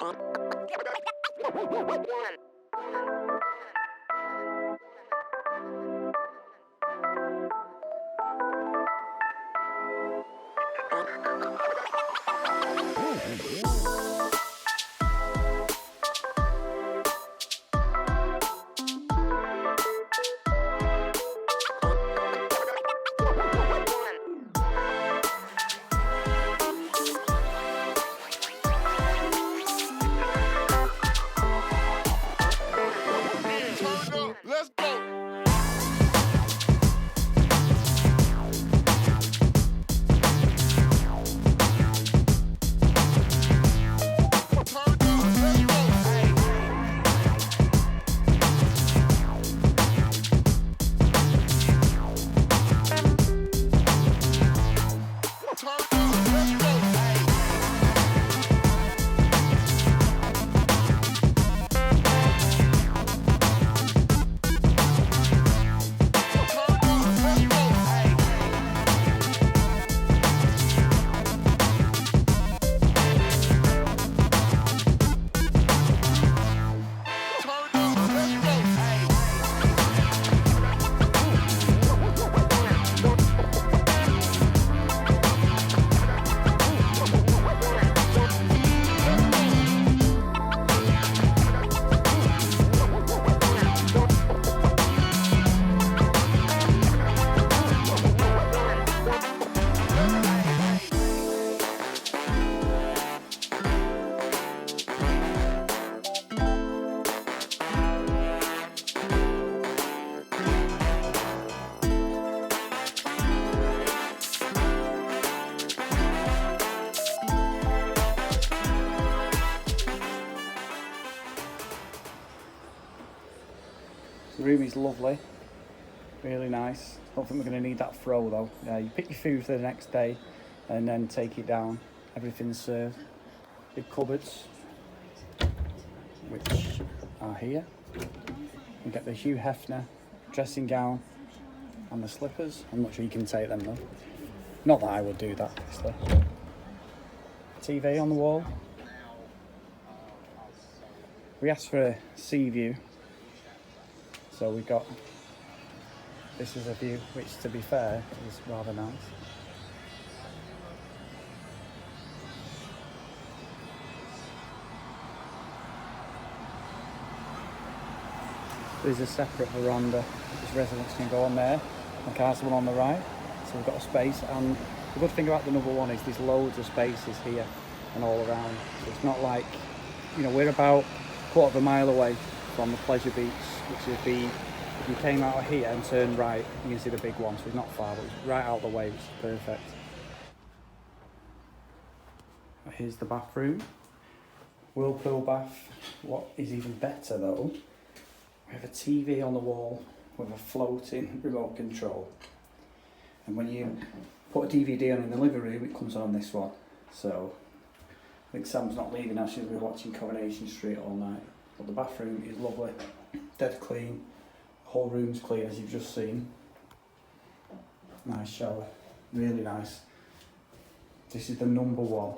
Let's go. The room is lovely, really nice. Don't think we're going to need that throw though. You pick your food for the next day and then take it down. Everything's served. Big cupboards, which are here. You get the Hugh Hefner dressing gown and the slippers. I'm not sure you can take them though. Not that I would do that, obviously. TV on the wall. We asked for a sea view. So we got, this is a view which, to be fair, is rather nice. There's a separate veranda which residents can go on there, like ours, the one on the right. So we've got a space, and the good thing about the number one is there's loads of spaces here and all around. So it's not like, you know, we're about a quarter of a mile away from the pleasure beach, which would be, if you came out of here and turned right, you can see the big one, so it's not far, but it's right out the way, which is perfect. Here's the bathroom. Whirlpool bath. What is even better though, we have a TV on the wall with a floating remote control. And when you put a DVD on in the living room, it comes on this one. So I think Sam's not leaving now, she'll be watching Coronation Street all night. But the bathroom is lovely, dead clean. The whole room's clean, as you've just seen. Nice shower, really nice. This is the number one.